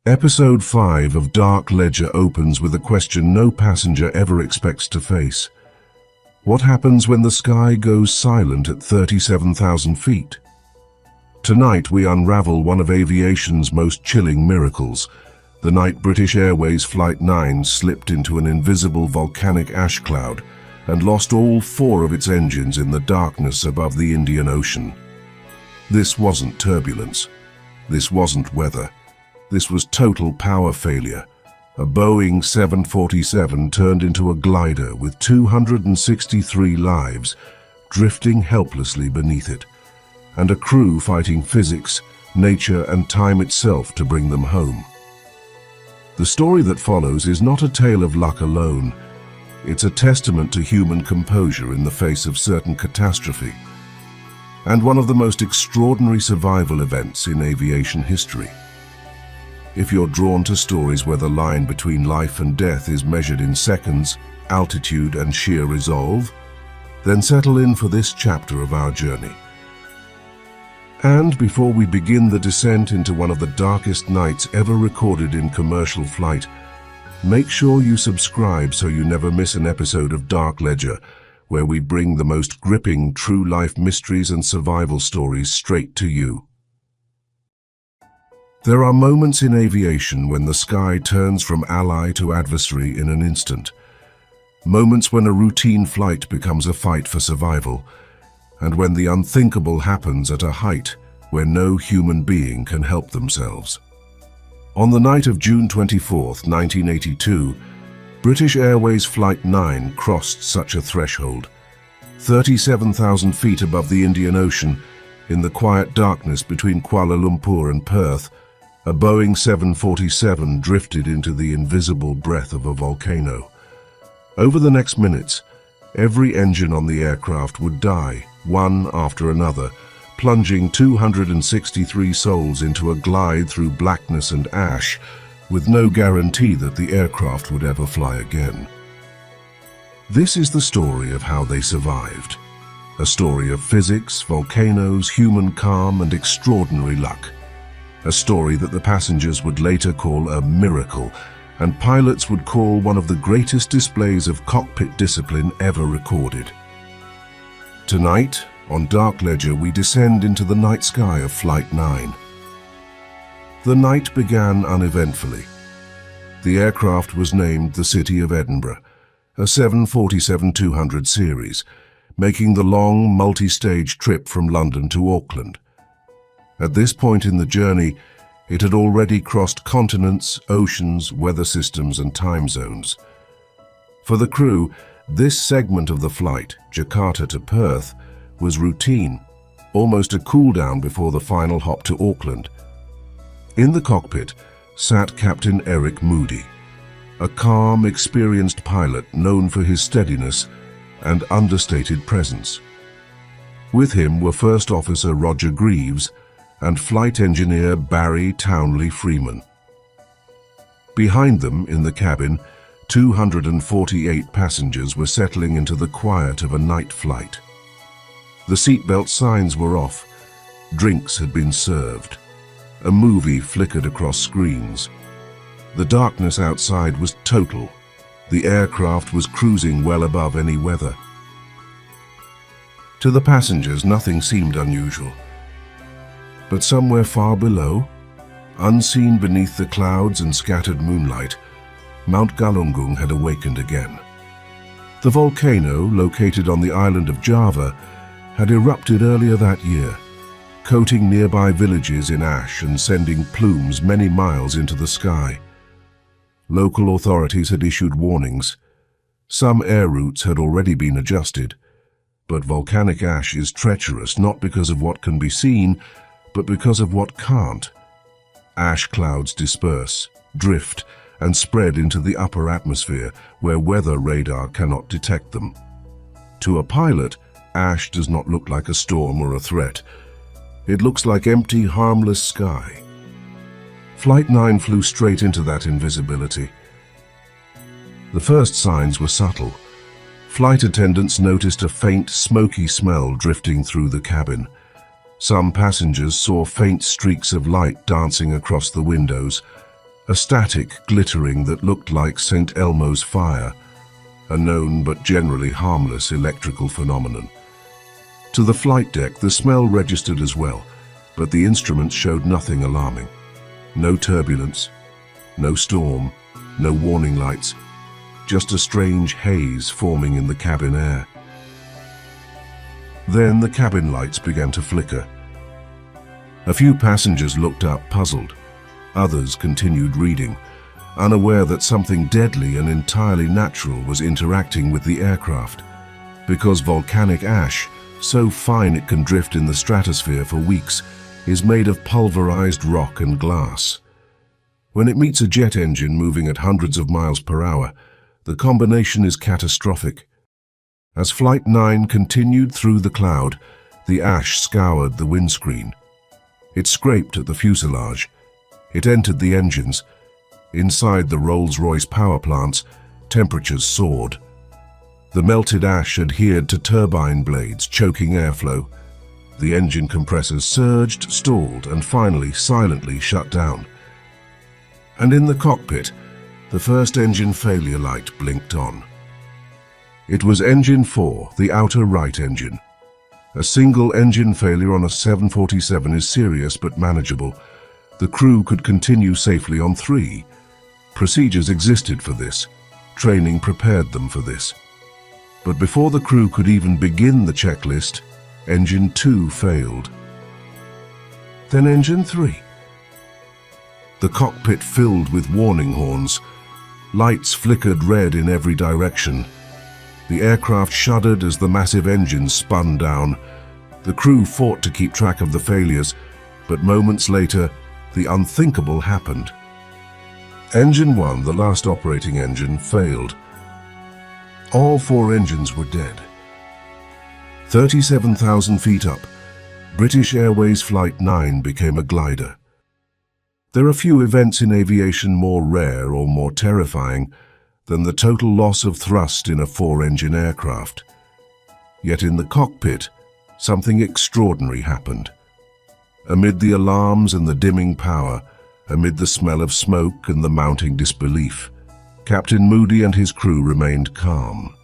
Episode 5 of Dark Ledger opens with a question no passenger ever expects to face. What happens when the sky goes silent at 37,000 feet? Tonight we unravel one of aviation's most chilling miracles, the night British Airways Flight 9 slipped into an invisible volcanic ash cloud and lost all 4 of its engines in the darkness above the Indian Ocean. This wasn't turbulence. This wasn't weather. This was total power failure. A Boeing 747 turned into a glider with 263 lives drifting helplessly beneath it, and a crew fighting physics, nature, and time itself to bring them home. The story that follows is not a tale of luck alone. It's a testament to human composure in the face of certain catastrophe, and one of the most extraordinary survival events in aviation history. If you're drawn to stories where the line between life and death is measured in seconds, altitude, and sheer resolve, then settle in for this chapter of our journey. And before we begin the descent into one of the darkest nights ever recorded in commercial flight, make sure you subscribe so you never miss an episode of Dark Ledger, where we bring the most gripping true-life mysteries and survival stories straight to you. There are moments in aviation when the sky turns from ally to adversary in an instant. Moments when a routine flight becomes a fight for survival, and when the unthinkable happens at a height where no human being can help themselves. On the night of June 24, 1982, British Airways Flight 9 crossed such a threshold. 37,000 feet above the Indian Ocean, in the quiet darkness between Kuala Lumpur and Perth, a Boeing 747 drifted into the invisible breath of a volcano. Over the next minutes, every engine on the aircraft would die, one after another, plunging 263 souls into a glide through blackness and ash, with no guarantee that the aircraft would ever fly again. This is the story of how they survived. A story of physics, volcanoes, human calm, and extraordinary luck. A story that the passengers would later call a miracle, and pilots would call one of the greatest displays of cockpit discipline ever recorded. Tonight, on Dark Ledger, we descend into the night sky of Flight 9. The night began uneventfully. The aircraft was named the City of Edinburgh, a 747-200 series, making the long, multi-stage trip from London to Auckland. At this point in the journey, it had already crossed continents, oceans, weather systems, and time zones. For the crew, this segment of the flight, Jakarta to Perth, was routine, almost a cool-down before the final hop to Auckland. In the cockpit sat Captain Eric Moody, a calm, experienced pilot known for his steadiness and understated presence. With him were First Officer Roger Greaves and Flight Engineer Barry Townley Freeman. Behind them, in the cabin, 248 passengers were settling into the quiet of a night flight. The seatbelt signs were off. Drinks had been served. A movie flickered across screens. The darkness outside was total. The aircraft was cruising well above any weather. To the passengers, nothing seemed unusual. But somewhere far below, unseen beneath the clouds and scattered moonlight, Mount Galunggung had awakened again. The volcano, located on the island of Java, had erupted earlier that year, coating nearby villages in ash and sending plumes many miles into the sky. Local authorities had issued warnings. Some air routes had already been adjusted, but volcanic ash is treacherous not because of what can be seen, but because of what can't. Ash clouds disperse, drift, and spread into the upper atmosphere where weather radar cannot detect them. To a pilot, ash does not look like a storm or a threat. It looks like empty, harmless sky. Flight 9 flew straight into that invisibility. The first signs were subtle. Flight attendants noticed a faint, smoky smell drifting through the cabin. Some passengers saw faint streaks of light dancing across the windows. a static glittering that looked like St. Elmo's fire, a known but generally harmless electrical phenomenon. To the flight deck, the smell registered as well, but the instruments showed nothing alarming. No turbulence, no storm, no warning lights, just a strange haze forming in the cabin air. Then the cabin lights began to flicker. A few passengers looked up, puzzled. Others continued reading, unaware that something deadly and entirely natural was interacting with the aircraft, because volcanic ash, so fine it can drift in the stratosphere for weeks, is made of pulverized rock and glass. When it meets a jet engine moving at hundreds of miles per hour, the combination is catastrophic. As Flight 9 continued through the cloud, the ash scoured the windscreen. It scraped at the fuselage. It entered the engines. Inside the Rolls-Royce power plants, temperatures soared. The melted ash adhered to turbine blades, choking airflow. The engine compressors surged, stalled, and finally silently shut down. And in the cockpit, the first engine failure light blinked on. It was engine 4, the outer right engine. A single engine failure on a 747 is serious but manageable. The crew could continue safely on 3. Procedures existed for this. Training prepared them for this. But before the crew could even begin the checklist, engine 2 failed. Then engine 3. The cockpit filled with warning horns. Lights flickered red in every direction. The aircraft shuddered as the massive engines spun down. The crew fought to keep track of the failures, but moments later, the unthinkable happened. Engine 1, the last operating engine, failed. All 4 engines were dead. 37,000 feet up, British Airways Flight 9 became a glider. There are few events in aviation more rare or more terrifying than the total loss of thrust in a 4-engine aircraft. Yet in the cockpit, something extraordinary happened. Amid the alarms and the dimming power, amid the smell of smoke and the mounting disbelief, Captain Moody and his crew remained calm.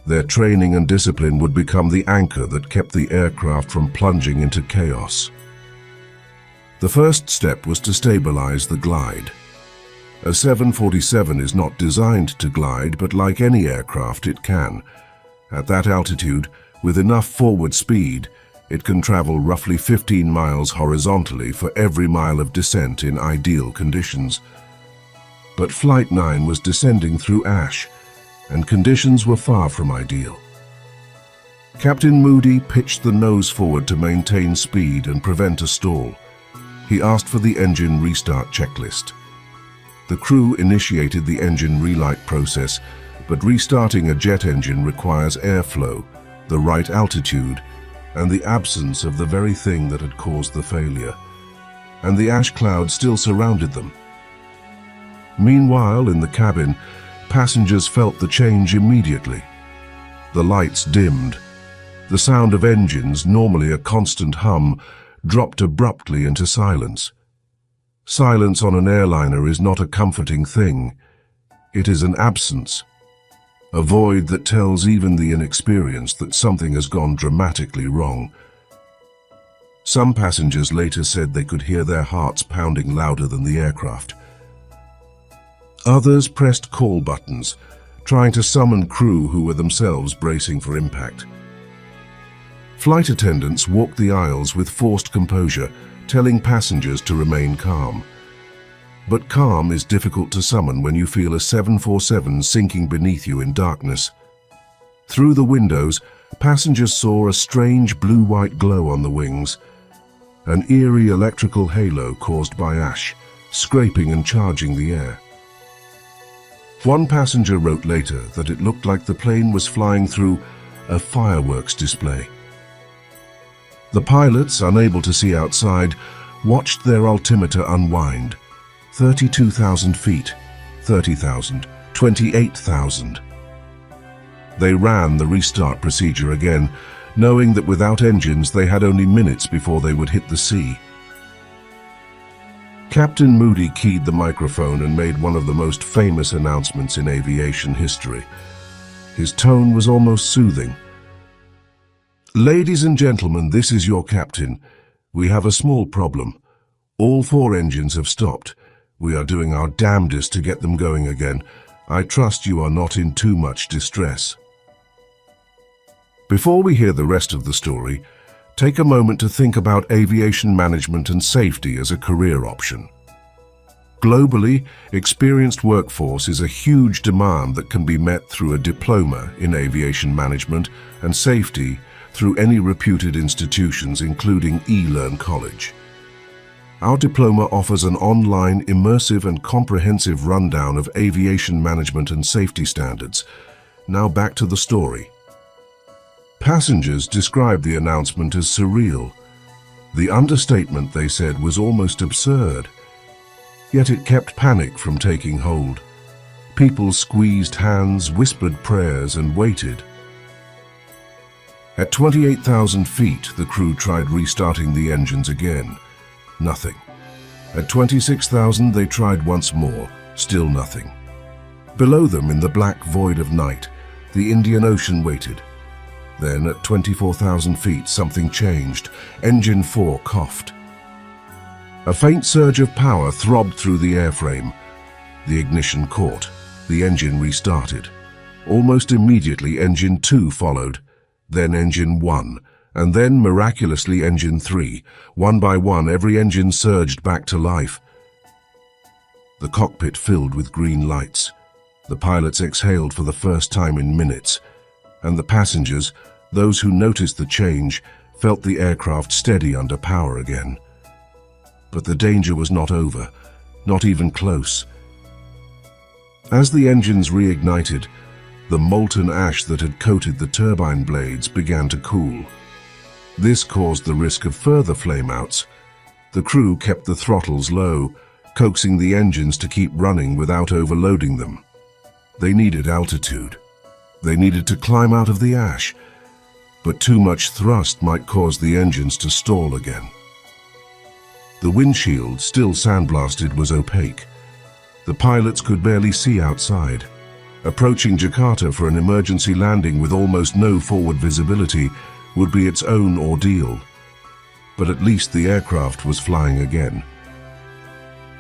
Their training and discipline would become the anchor that kept the aircraft from plunging into chaos. The first step was to stabilize the glide. A 747 is not designed to glide, but like any aircraft, it can. At that altitude, with enough forward speed, it can travel roughly 15 miles horizontally for every mile of descent in ideal conditions. But Flight 9 was descending through ash, and conditions were far from ideal. Captain Moody pitched the nose forward to maintain speed and prevent a stall. He asked for the engine restart checklist. The crew initiated the engine relight process, but restarting a jet engine requires airflow, the right altitude, and the absence of the very thing that had caused the failure. And the ash cloud still surrounded them. Meanwhile, in the cabin, passengers felt the change immediately. The lights dimmed. The sound of engines, normally a constant hum, dropped abruptly into silence. Silence on an airliner is not a comforting thing. It is an absence, a void that tells even the inexperienced that something has gone dramatically wrong. Some passengers later said they could hear their hearts pounding louder than the aircraft. Others pressed call buttons, trying to summon crew who were themselves bracing for impact. Flight attendants walked the aisles with forced composure, telling passengers to remain calm. But calm is difficult to summon when you feel a 747 sinking beneath you in darkness. Through the windows, passengers saw a strange blue-white glow on the wings, an eerie electrical halo caused by ash, scraping and charging the air. One passenger wrote later that it looked like the plane was flying through a fireworks display. The pilots, unable to see outside, watched their altimeter unwind. 32,000 feet, 30,000, 28,000. They ran the restart procedure again, knowing that without engines they had only minutes before they would hit the sea. Captain Moody keyed the microphone and made one of the most famous announcements in aviation history. His tone was almost soothing. "Ladies and gentlemen, this is your captain. We have a small problem. All 4 engines have stopped. We are doing our damnedest to get them going again. I trust you are not in too much distress." Before we hear the rest of the story, take a moment to think about aviation management and safety as a career option. Globally, experienced workforce is a huge demand that can be met through a diploma in aviation management and safety through any reputed institutions, including eLearn College. Our diploma offers an online, immersive and comprehensive rundown of aviation management and safety standards. Now back to the story. Passengers described the announcement as surreal. The understatement, they said, was almost absurd. Yet it kept panic from taking hold. People squeezed hands, whispered prayers, and waited. At 28,000 feet, the crew tried restarting the engines again. Nothing. At 26,000, they tried once more. Still nothing. Below them, in the black void of night, the Indian Ocean waited. Then, at 24,000 feet, something changed. Engine 4 coughed. A faint surge of power throbbed through the airframe. The ignition caught. The engine restarted. Almost immediately, Engine 2 followed. Then Engine 1, and then, miraculously, Engine 3. One by one, every engine surged back to life. The cockpit filled with green lights. The pilots exhaled for the first time in minutes. And the passengers, those who noticed the change, felt the aircraft steady under power again. But the danger was not over, not even close. As the engines reignited, the molten ash that had coated the turbine blades began to cool. This caused the risk of further flameouts. The crew kept the throttles low, coaxing the engines to keep running without overloading them. They needed altitude. They needed to climb out of the ash, but too much thrust might cause the engines to stall again. The windshield, still sandblasted, was opaque. The pilots could barely see outside. Approaching Jakarta for an emergency landing with almost no forward visibility would be its own ordeal. But at least the aircraft was flying again.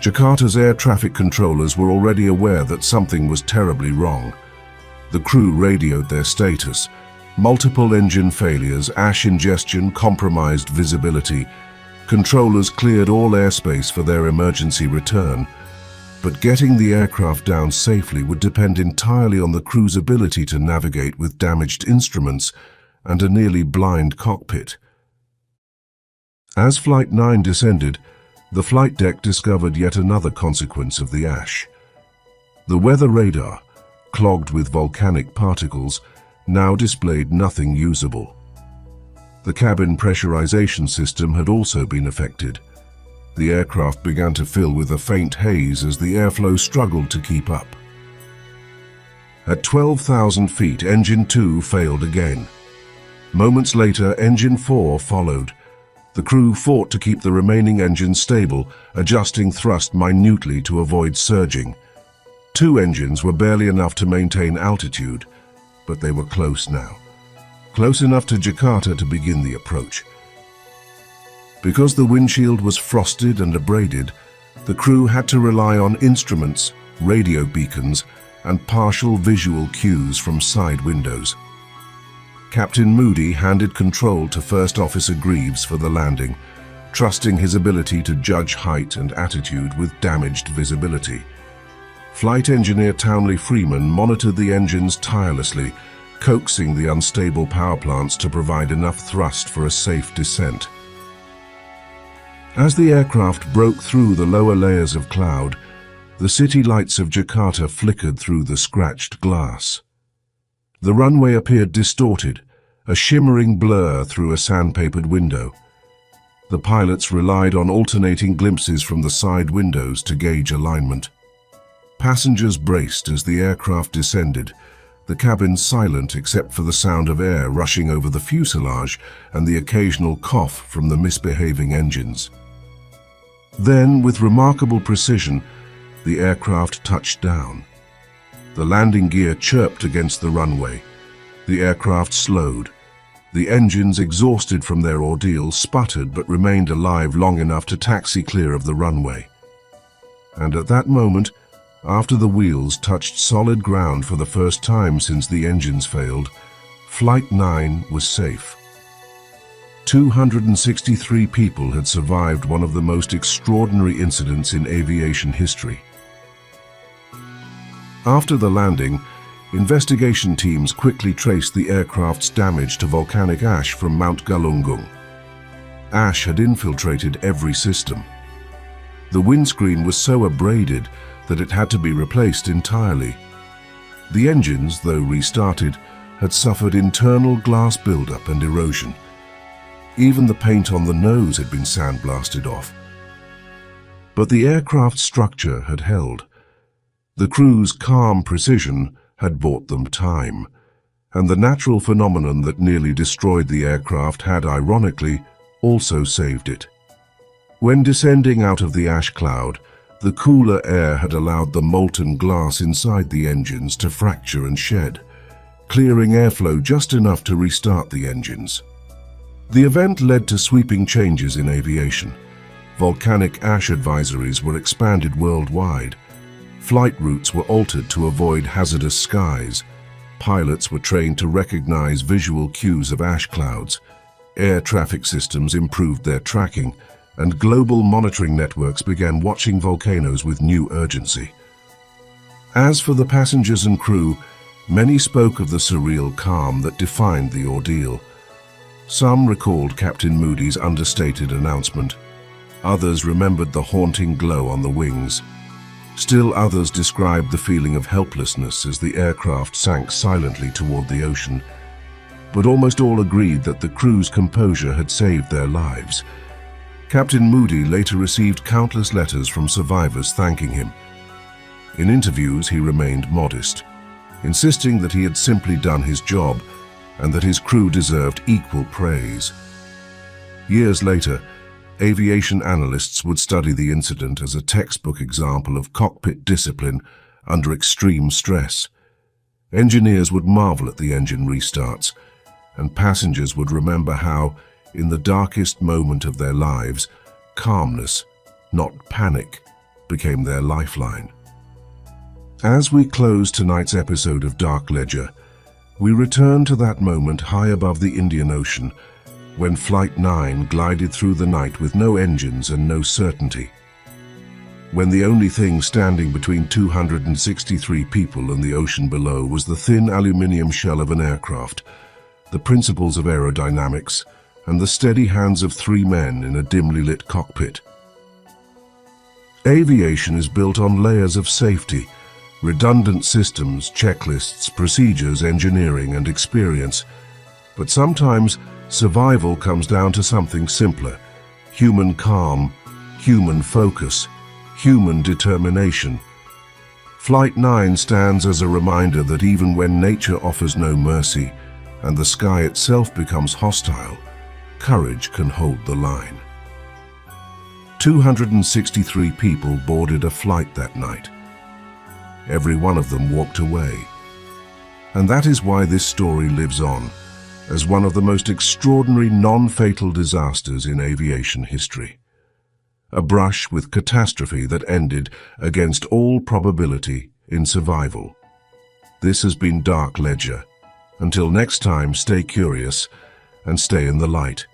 Jakarta's air traffic controllers were already aware that something was terribly wrong. The crew radioed their status. Multiple engine failures, ash ingestion, compromised visibility. Controllers cleared all airspace for their emergency return. But getting the aircraft down safely would depend entirely on the crew's ability to navigate with damaged instruments and a nearly blind cockpit. As Flight 9 descended, the flight deck discovered yet another consequence of the ash. The weather radar, clogged with volcanic particles, now displayed nothing usable. The cabin pressurization system had also been affected. The aircraft began to fill with a faint haze as the airflow struggled to keep up. At 12,000 feet, Engine 2 failed again. Moments later, Engine 4 followed. The crew fought to keep the remaining engines stable, adjusting thrust minutely to avoid surging. 2 engines were barely enough to maintain altitude, but they were close now. Close enough to Jakarta to begin the approach. Because the windshield was frosted and abraded, the crew had to rely on instruments, radio beacons, and partial visual cues from side windows. Captain Moody handed control to First Officer Greaves for the landing, trusting his ability to judge height and attitude with damaged visibility. Flight Engineer Townley Freeman monitored the engines tirelessly, coaxing the unstable power plants to provide enough thrust for a safe descent. As the aircraft broke through the lower layers of cloud, the city lights of Jakarta flickered through the scratched glass. The runway appeared distorted, a shimmering blur through a sandpapered window. The pilots relied on alternating glimpses from the side windows to gauge alignment. Passengers braced as the aircraft descended, the cabin silent except for the sound of air rushing over the fuselage and the occasional cough from the misbehaving engines. Then, with remarkable precision, the aircraft touched down. The landing gear chirped against the runway. The aircraft slowed. The engines, exhausted from their ordeal, sputtered but remained alive long enough to taxi clear of the runway. And at that moment, after the wheels touched solid ground for the first time since the engines failed, Flight 9 was safe. 263 people had survived one of the most extraordinary incidents in aviation history. After the landing, investigation teams quickly traced the aircraft's damage to volcanic ash from Mount Galunggung. Ash had infiltrated every system. The windscreen was so abraded that it had to be replaced entirely. The engines, though restarted, had suffered internal glass buildup and erosion. Even the paint on the nose had been sandblasted off. But the aircraft's structure had held. The crew's calm precision had bought them time, and the natural phenomenon that nearly destroyed the aircraft had, ironically, also saved it. When descending out of the ash cloud, the cooler air had allowed the molten glass inside the engines to fracture and shed, clearing airflow just enough to restart the engines. The event led to sweeping changes in aviation. Volcanic ash advisories were expanded worldwide. Flight routes were altered to avoid hazardous skies. Pilots were trained to recognize visual cues of ash clouds. Air traffic systems improved their tracking, and global monitoring networks began watching volcanoes with new urgency. As for the passengers and crew, many spoke of the surreal calm that defined the ordeal. Some recalled Captain Moody's understated announcement. Others remembered the haunting glow on the wings. Still others described the feeling of helplessness as the aircraft sank silently toward the ocean. But almost all agreed that the crew's composure had saved their lives. Captain Moody later received countless letters from survivors thanking him. In interviews, he remained modest, insisting that he had simply done his job and that his crew deserved equal praise. Years later, aviation analysts would study the incident as a textbook example of cockpit discipline under extreme stress. Engineers would marvel at the engine restarts, and passengers would remember how, in the darkest moment of their lives, calmness, not panic, became their lifeline. As we close tonight's episode of Dark Ledger, we return to that moment high above the Indian Ocean, when Flight 9 glided through the night with no engines and no certainty. When the only thing standing between 263 people and the ocean below was the thin aluminium shell of an aircraft, the principles of aerodynamics, and the steady hands of 3 men in a dimly lit cockpit. Aviation is built on layers of safety, redundant systems, checklists, procedures, engineering, and experience. But sometimes survival comes down to something simpler: human calm, human focus, human determination. Flight 9 stands as a reminder that even when nature offers no mercy and the sky itself becomes hostile, courage can hold the line. 263 people boarded a flight that night. Every one of them walked away. And that is why this story lives on as one of the most extraordinary non-fatal disasters in aviation history. A brush with catastrophe that ended, against all probability, in survival. This has been Dark Ledger. Until next time, stay curious and stay in the light.